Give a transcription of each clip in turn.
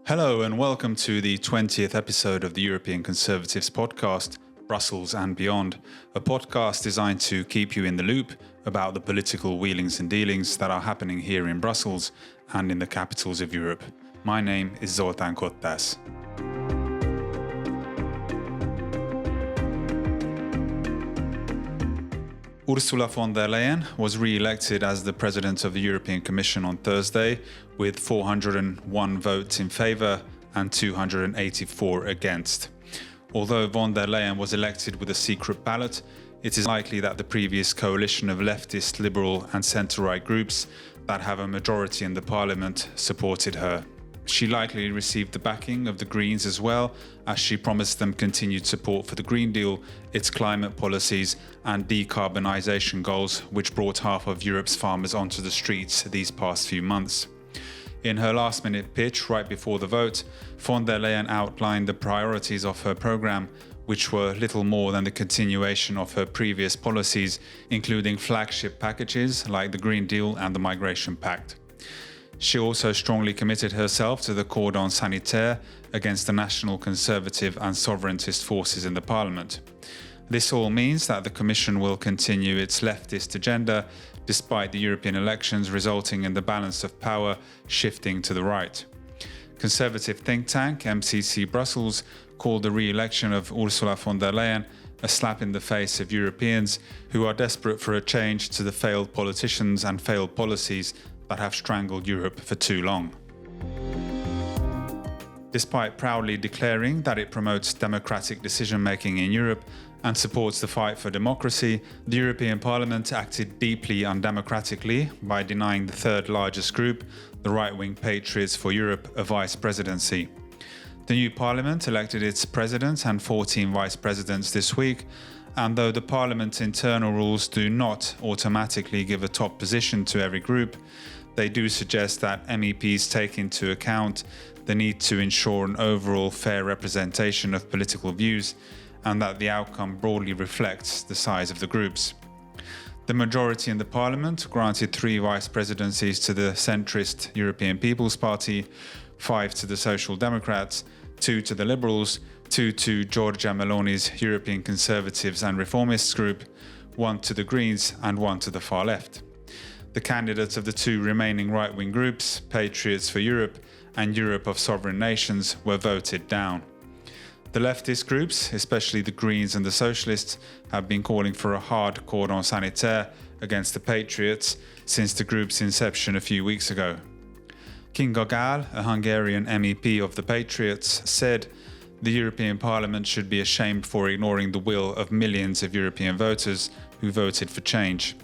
Hello and welcome to the 20th episode of the European Conservatives podcast, Brussels and Beyond, a podcast designed to keep you in the loop about the political wheelings and dealings that are happening here in Brussels and in the capitals of Europe. My name is Zoltán Kottas. Ursula von der Leyen was re-elected as the President of the European Commission on Thursday with 401 votes in favour and 284 against. Although von der Leyen was elected with a secret ballot, it is likely that the previous coalition of leftist, liberal and centre-right groups that have a majority in the parliament supported her. She likely received the backing of the Greens as well, as she promised them continued support for the Green Deal, its climate policies and decarbonisation goals, which brought half of Europe's farmers onto the streets these past few months. In her last-minute pitch right before the vote, von der Leyen outlined the priorities of her programme, which were little more than the continuation of her previous policies, including flagship packages like the Green Deal and the Migration Pact. She also strongly committed herself to the cordon sanitaire against the national conservative and sovereigntist forces in the parliament. This all means that the Commission will continue its leftist agenda despite the European elections resulting in the balance of power shifting to the right. Conservative think tank MCC Brussels called the re-election of Ursula von der Leyen a slap in the face of Europeans who are desperate for a change to the failed politicians and failed policies that have strangled Europe for too long. Despite proudly declaring that it promotes democratic decision-making in Europe and supports the fight for democracy, the European Parliament acted deeply undemocratically by denying the third largest group, the right-wing Patriots for Europe, a vice presidency. The new Parliament elected its president and 14 vice presidents this week, and though the Parliament's internal rules do not automatically give a top position to every group, they do suggest that MEPs take into account the need to ensure an overall fair representation of political views and that the outcome broadly reflects the size of the groups. The majority in the Parliament granted 3 vice presidencies to the centrist European People's Party, 5 to the Social Democrats, 2 to the Liberals, 2 to Giorgia Meloni's European Conservatives and Reformists group, 1 to the Greens and 1 to the far left. The candidates of the 2 remaining right-wing groups, Patriots for Europe and Europe of Sovereign Nations, were voted down. The leftist groups, especially the Greens and the Socialists, have been calling for a hard cordon sanitaire against the Patriots since the group's inception a few weeks ago. Kinga Gál, a Hungarian MEP of the Patriots, said the European Parliament should be ashamed for ignoring the will of millions of European voters who voted for change.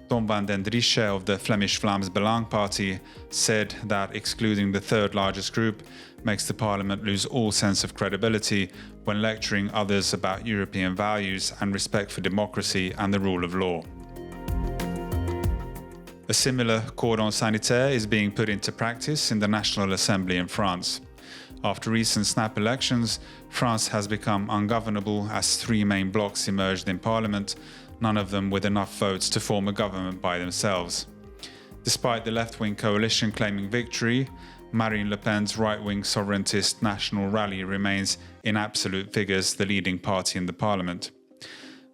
Tom van den Driesch of the Flemish Vlaams Belang Party said that excluding the third largest group makes the Parliament lose all sense of credibility when lecturing others about European values and respect for democracy and the rule of law. A similar cordon sanitaire is being put into practice in the National Assembly in France. After recent snap elections, France has become ungovernable as 3 main blocs emerged in Parliament, none of them with enough votes to form a government by themselves. Despite the left-wing coalition claiming victory, Marine Le Pen's right-wing sovereigntist National Rally remains in absolute figures the leading party in the parliament.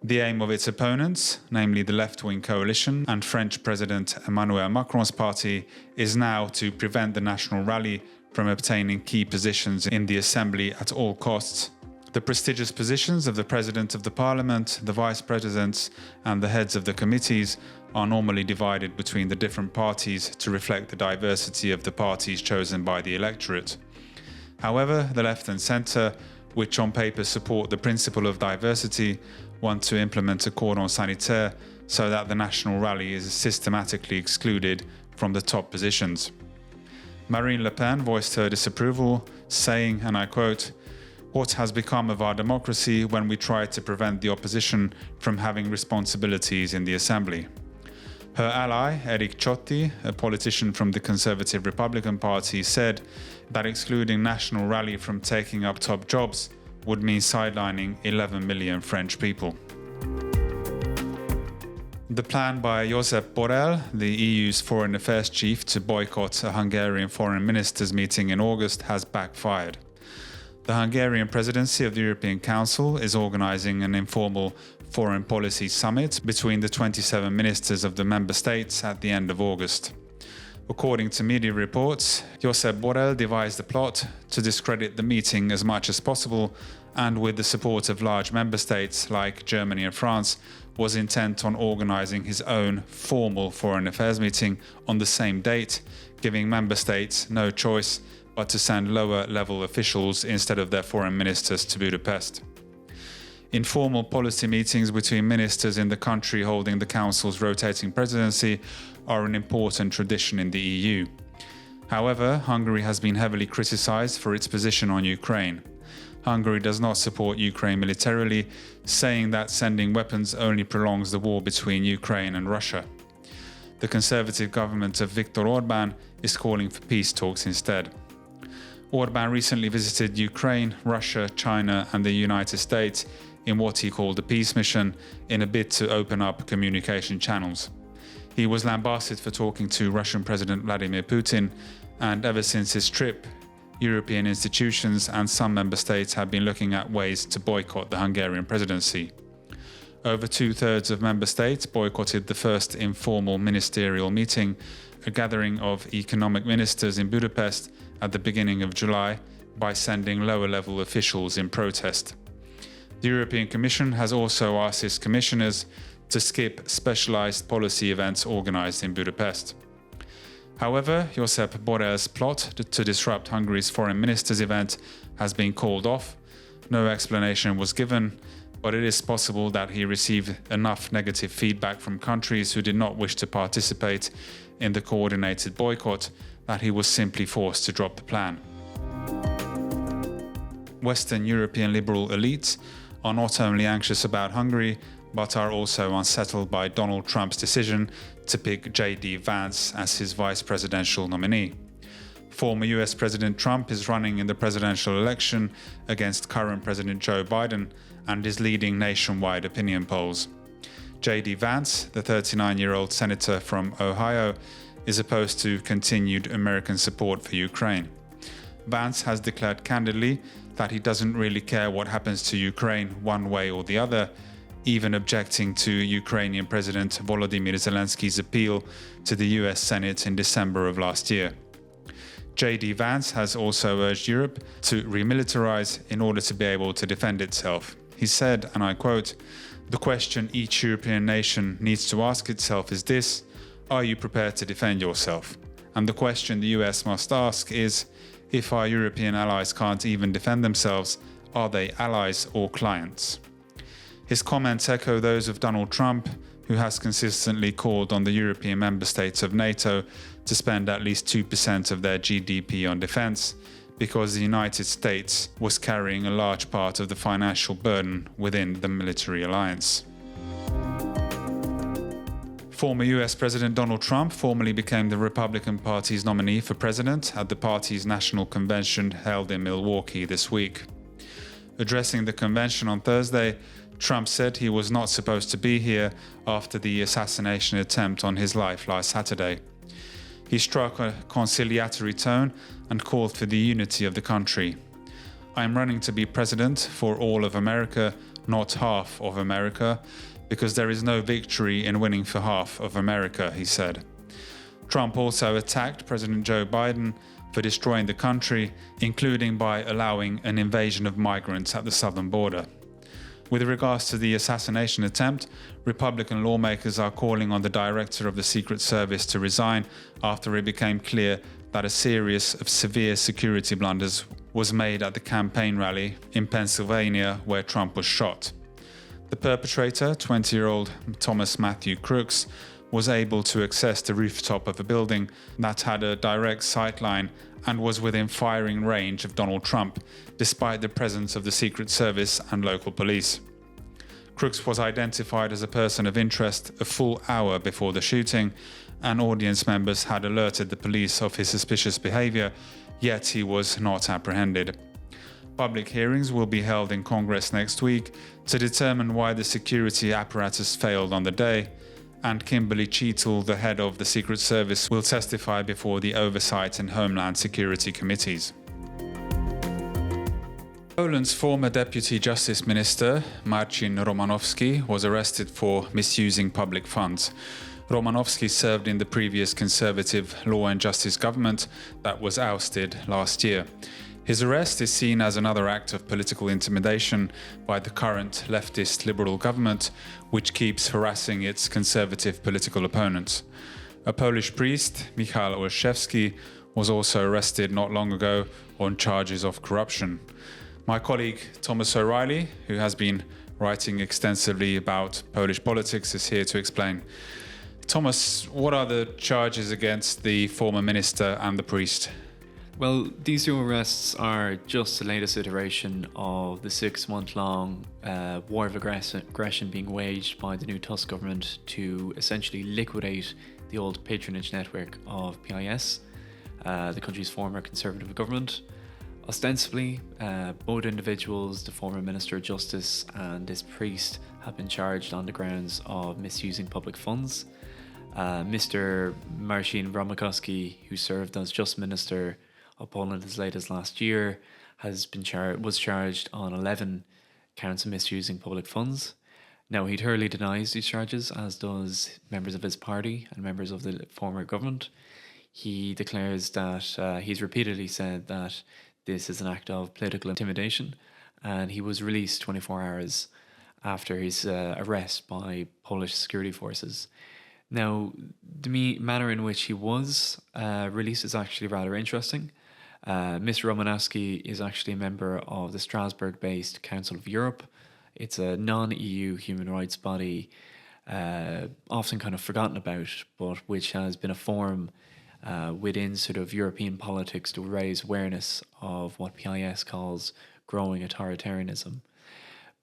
The aim of its opponents, namely the left-wing coalition and French President Emmanuel Macron's party, is now to prevent the National Rally from obtaining key positions in the Assembly at all costs. The prestigious positions of the President of the Parliament, the Vice Presidents and the heads of the committees are normally divided between the different parties to reflect the diversity of the parties chosen by the electorate. However, the left and centre, which on paper support the principle of diversity, want to implement a cordon sanitaire so that the National Rally is systematically excluded from the top positions. Marine Le Pen voiced her disapproval, saying, and I quote, "What has become of our democracy when we try to prevent the opposition from having responsibilities in the Assembly?" Her ally, Eric Ciotti, a politician from the Conservative Republican Party, said that excluding National Rally from taking up top jobs would mean sidelining 11 million French people. The plan by Josep Borrell, the EU's foreign affairs chief, to boycott a Hungarian foreign ministers' meeting in August has backfired. The Hungarian presidency of the European Council is organizing an informal foreign policy summit between the 27 ministers of the member states at the end of August. According to media reports, Josep Borrell devised a plot to discredit the meeting as much as possible, and with the support of large member states like Germany and France, was intent on organizing his own formal foreign affairs meeting on the same date, giving member states no choice but to send lower-level officials instead of their foreign ministers to Budapest. Informal policy meetings between ministers in the country holding the Council's rotating presidency are an important tradition in the EU. However, Hungary has been heavily criticized for its position on Ukraine. Hungary does not support Ukraine militarily, saying that sending weapons only prolongs the war between Ukraine and Russia. The conservative government of Viktor Orban is calling for peace talks instead. Orban recently visited Ukraine, Russia, China, and the United States in what he called a peace mission in a bid to open up communication channels. He was lambasted for talking to Russian President Vladimir Putin, and ever since his trip, European institutions and some member states have been looking at ways to boycott the Hungarian presidency. Over 2/3 of member states boycotted the first informal ministerial meeting, a gathering of economic ministers in Budapest at the beginning of July, by sending lower-level officials in protest. The European Commission has also asked its commissioners to skip specialized policy events organized in Budapest. However, Josep Borrell's plot to disrupt Hungary's foreign ministers' event has been called off. No explanation was given, but it is possible that he received enough negative feedback from countries who did not wish to participate in the coordinated boycott that he was simply forced to drop the plan. Western European liberal elites are not only anxious about Hungary, but are also unsettled by Donald Trump's decision to pick J.D. Vance as his vice presidential nominee. Former US President Trump is running in the presidential election against current President Joe Biden and is leading nationwide opinion polls. J.D. Vance, the 39-year-old senator from Ohio, is opposed to continued American support for Ukraine. Vance has declared candidly that he doesn't really care what happens to Ukraine one way or the other, even objecting to Ukrainian President Volodymyr Zelensky's appeal to the US Senate in December of last year. J.D. Vance has also urged Europe to remilitarize in order to be able to defend itself. He said, and I quote, "The question each European nation needs to ask itself is this: are you prepared to defend yourself? And the question the US must ask is, if our European allies can't even defend themselves, are they allies or clients?" His comments echo those of Donald Trump, who has consistently called on the European member states of NATO to spend at least 2% of their GDP on defense, because the United States was carrying a large part of the financial burden within the military alliance. Former US President Donald Trump formally became the Republican Party's nominee for president at the party's national convention held in Milwaukee this week. Addressing the convention on Thursday, Trump said he was not supposed to be here after the assassination attempt on his life last Saturday. He struck a conciliatory tone and called for the unity of the country. "I am running to be president for all of America, not half of America, because there is no victory in winning for half of America," he said. Trump also attacked President Joe Biden for destroying the country, including by allowing an invasion of migrants at the southern border. With regards to the assassination attempt, Republican lawmakers are calling on the director of the Secret Service to resign after it became clear that a series of severe security blunders was made at the campaign rally in Pennsylvania where Trump was shot. The perpetrator, 20-year-old Thomas Matthew Crooks, was able to access the rooftop of a building that had a direct sightline and was within firing range of Donald Trump, despite the presence of the Secret Service and local police. Crooks was identified as a person of interest a full hour before the shooting, and audience members had alerted the police of his suspicious behavior, yet he was not apprehended. Public hearings will be held in Congress next week to determine why the security apparatus failed on the day, And Kimberly Cheetle, the head of the Secret Service, will testify before the Oversight and Homeland Security Committees. Poland's former Deputy Justice Minister, Marcin Romanowski, was arrested for misusing public funds. Romanowski served in the previous Conservative Law and Justice government that was ousted last year. His arrest is seen as another act of political intimidation by the current leftist Liberal government, which keeps harassing its conservative political opponents. A Polish priest, Michał Olszewski, was also arrested not long ago on charges of corruption. My colleague Thomas O'Reilly, who has been writing extensively about Polish politics, is here to explain. Thomas, what are the charges against the former minister and the priest? Well, these two arrests are just the latest iteration of the 6-month-long war of aggression being waged by the new Tusk government to essentially liquidate the old patronage network of PIS, the country's former Conservative government. Ostensibly, both individuals, the former Minister of Justice and this priest, have been charged on the grounds of misusing public funds. Mr. Marcin Romanowski, who served as Just Minister of Poland as late as last year, was charged on 11 counts of misusing public funds. Now, he thoroughly denies these charges, as does members of his party and members of the former government. He declares that he's repeatedly said that this is an act of political intimidation, and he was released 24 hours after his arrest by Polish security forces. Now, the manner in which he was released is actually rather interesting. Mr. Romanowski is actually a member of the Strasbourg-based Council of Europe. It's a non-EU human rights body, often kind of forgotten about, but which has been a forum within sort of European politics to raise awareness of what PIS calls growing authoritarianism.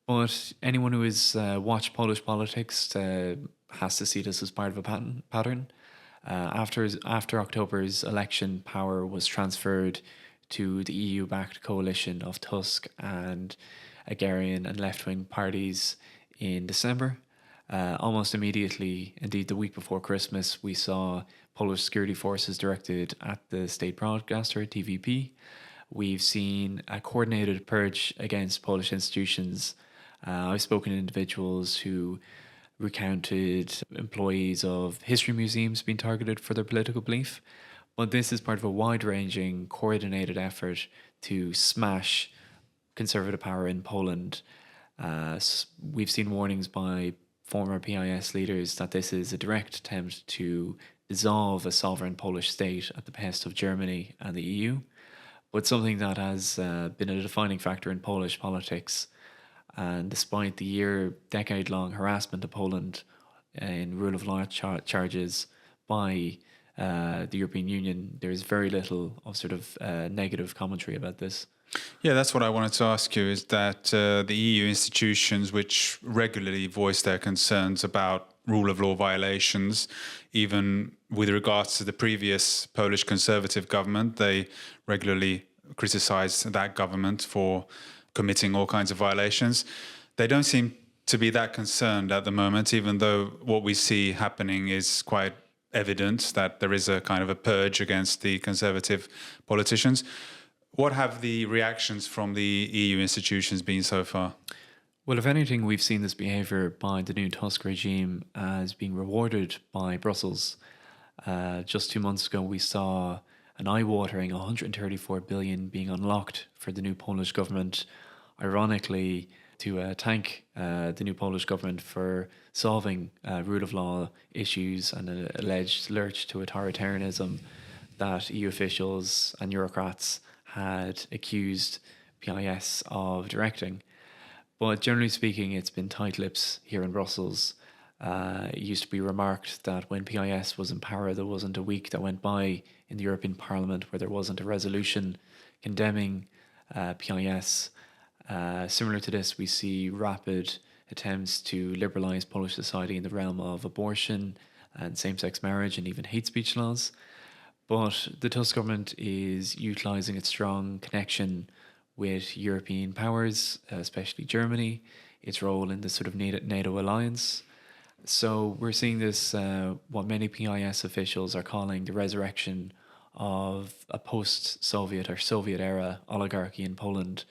But anyone who has watched Polish politics has to see this as part of a pattern. After October's election, power was transferred to the EU-backed coalition of Tusk and agrarian and left-wing parties in December. Almost immediately, indeed the week before Christmas, we saw Polish security forces directed at the state broadcaster, TVP. We've seen a coordinated purge against Polish institutions. I've spoken to individuals who recounted employees of history museums being targeted for their political belief. But this is part of a wide-ranging, coordinated effort to smash conservative power in Poland. We've seen warnings by former PIS leaders that this is a direct attempt to dissolve a sovereign Polish state at the behest of Germany and the EU, but something that has been a defining factor in Polish politics. And despite the decade-long harassment of Poland in rule of law charges by the European Union, there is very little of sort of negative commentary about this. Yeah, that's what I wanted to ask you, is that the EU institutions, which regularly voice their concerns about rule of law violations, even with regards to the previous Polish Conservative government, they regularly criticized that government for committing all kinds of violations. They don't seem to be that concerned at the moment, even though what we see happening is quite evident, that there is a kind of a purge against the Conservative politicians. What have the reactions from the EU institutions been so far? Well, if anything, we've seen this behaviour by the new Tusk regime as being rewarded by Brussels. Just 2 months ago, we saw an eye-watering 134 billion being unlocked for the new Polish government, ironically to thank the new Polish government for solving rule of law issues and an alleged lurch to authoritarianism that EU officials and bureaucrats had accused PIS of directing. But generally speaking, it's been tight lips here in Brussels. It used to be remarked that when PIS was in power, there wasn't a week that went by in the European Parliament where there wasn't a resolution condemning PIS. Similar to this, we see rapid attempts to liberalise Polish society in the realm of abortion and same-sex marriage and even hate speech laws. But the Tusk government is utilising its strong connection with European powers, especially Germany, its role in the sort of NATO alliance, So we're seeing this, what many PIS officials are calling the resurrection of a post-Soviet or Soviet-era oligarchy in Poland.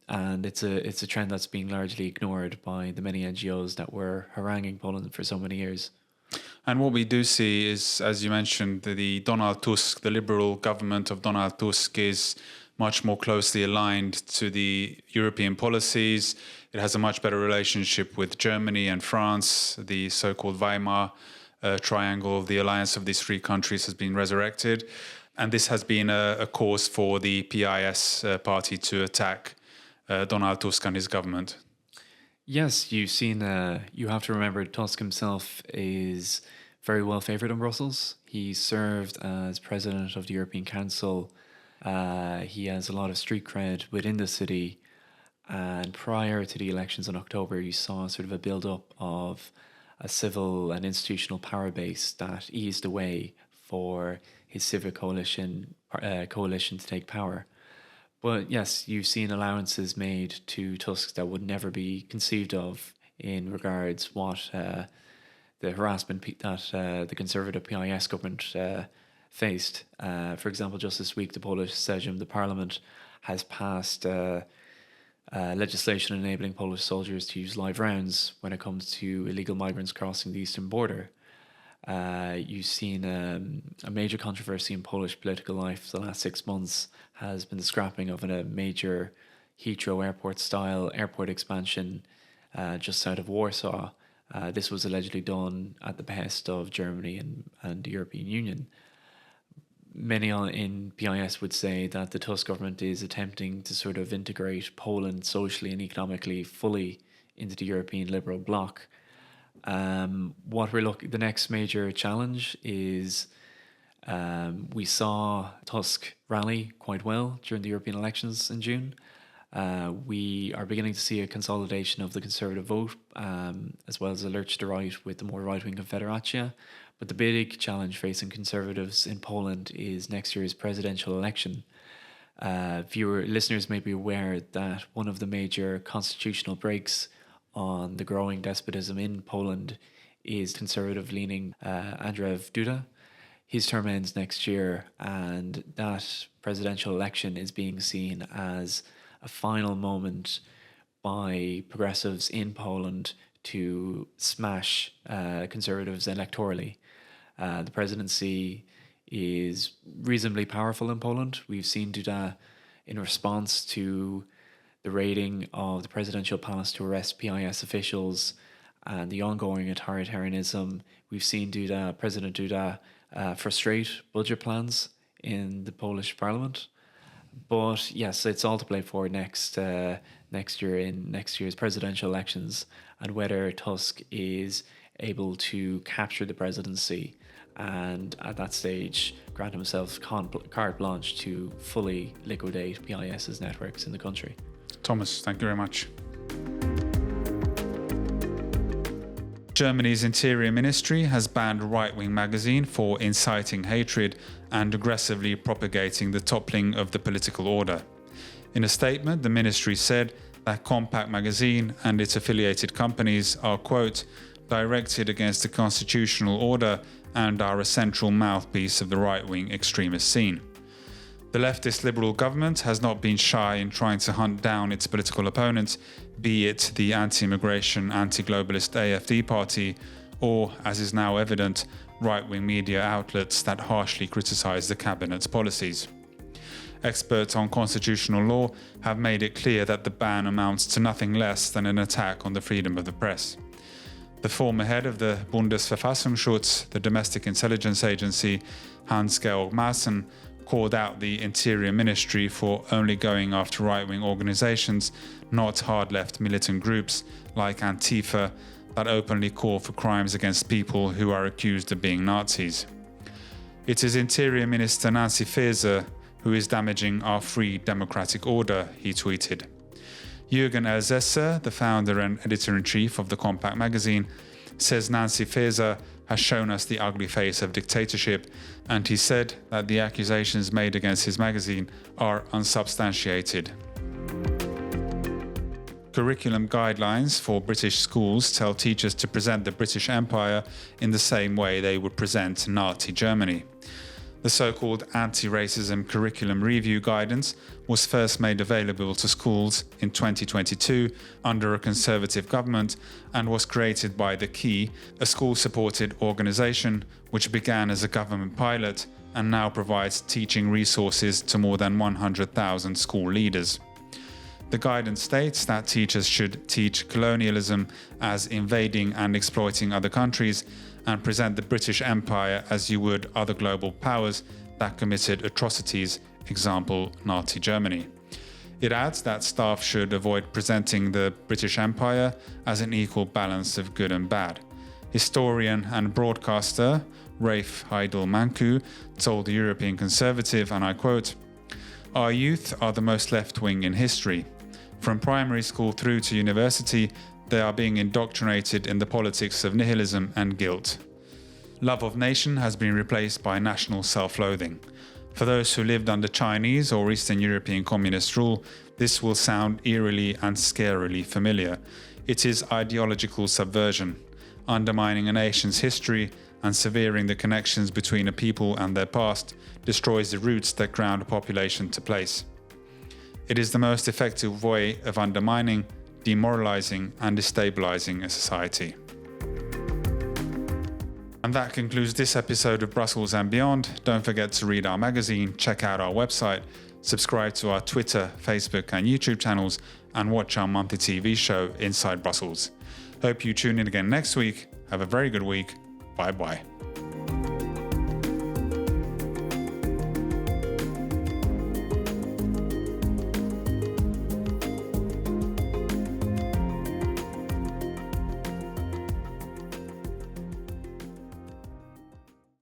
And it's a trend that's being largely ignored by the many NGOs that were haranguing Poland for so many years. And what we do see is, as you mentioned, the Donald Tusk, the liberal government of Donald Tusk is much more closely aligned to the European policies. It has a much better relationship with Germany and France. The so-called Weimar triangle, the alliance of these three countries, has been resurrected. And this has been a cause for the PIS party to attack Donald Tusk and his government. Yes, you've seen, you have to remember Tusk himself is very well favoured in Brussels. He served as president of the European Council. He has a lot of street cred within the city. And prior to the elections in October, you saw sort of a build-up of a civil and institutional power base that eased the way for his civic coalition to take power. But yes, you've seen allowances made to Tusk that would never be conceived of in regards what the harassment that the Conservative PIS government faced. For example, just this week, the Polish Sejm, the parliament, has passed legislation enabling Polish soldiers to use live rounds when it comes to illegal migrants crossing the eastern border. You've seen a major controversy in Polish political life the last 6 months has been the scrapping of a major Heathrow airport-style airport expansion just south of Warsaw. This was allegedly done at the behest of Germany and the European Union. Many in PIS would say that the Tusk government is attempting to sort of integrate Poland socially and economically fully into the European liberal bloc. The next major challenge is we saw Tusk rally quite well during the European elections in June. We are beginning to see a consolidation of the Conservative vote, as well as a lurch to the right with the more right-wing Konfederacja. But the big challenge facing Conservatives in Poland is next year's presidential election. Listeners may be aware that one of the major constitutional breaks on the growing despotism in Poland is Conservative-leaning Andrzej Duda. His term ends next year, and that presidential election is being seen as a final moment by progressives in Poland to smash Conservatives electorally. The presidency is reasonably powerful in Poland. We've seen Duda in response to the raiding of the presidential palace to arrest PIS officials and the ongoing authoritarianism. We've seen President Duda frustrate budget plans in the Polish parliament. But yes, it's all to play for next year in next year's presidential elections, and whether Tusk is able to capture the presidency and at that stage grant himself carte blanche to fully liquidate PIS's networks in the country. Thomas, thank you very much. Germany's Interior Ministry has banned a right-wing magazine for inciting hatred and aggressively propagating the toppling of the political order. In a statement, the ministry said that Compact magazine and its affiliated companies are, quote, directed against the constitutional order and are a central mouthpiece of the right-wing extremist scene. The leftist Liberal government has not been shy in trying to hunt down its political opponents, be it the anti-immigration, anti-globalist AfD party, or, as is now evident, right-wing media outlets that harshly criticise the cabinet's policies. Experts on constitutional law have made it clear that the ban amounts to nothing less than an attack on the freedom of the press. The former head of the Bundesverfassungsschutz, the domestic intelligence agency, Hans-Georg Maaßen, called out the Interior Ministry for only going after right-wing organizations, not hard-left militant groups like Antifa that openly call for crimes against people who are accused of being Nazis. It is Interior Minister Nancy Faeser who is damaging our free democratic order, he tweeted. Jürgen Elsässer, the founder and editor-in-chief of the Compact magazine, says Nancy Faeser has shown us the ugly face of dictatorship, and he said that the accusations made against his magazine are unsubstantiated. Curriculum guidelines for British schools tell teachers to present the British Empire in the same way they would present Nazi Germany. The so-called Anti-Racism Curriculum Review Guidance was first made available to schools in 2022 under a Conservative government and was created by The Key, a school-supported organisation which began as a government pilot and now provides teaching resources to more than 100,000 school leaders. The guidance states that teachers should teach colonialism as invading and exploiting other countries and present the British Empire as you would other global powers that committed atrocities, example Nazi Germany. It adds that staff should avoid presenting the British Empire as an equal balance of good and bad. Historian and broadcaster Rafe Heidel-Manku told the European Conservative, and I quote, "Our youth are the most left-wing in history. From primary school through to university, they are being indoctrinated in the politics of nihilism and guilt. Love of nation has been replaced by national self-loathing. For those who lived under Chinese or Eastern European communist rule, this will sound eerily and scarily familiar. It is ideological subversion, undermining a nation's history and severing the connections between a people and their past destroys the roots that ground a population to place. It is the most effective way of undermining, demoralizing and destabilizing a society." And that concludes this episode of Brussels and Beyond. Don't forget to read our magazine, check out our website, subscribe to our Twitter, Facebook and YouTube channels, and watch our monthly TV show, Inside Brussels. Hope you tune in again next week. Have a very good week. Bye-bye.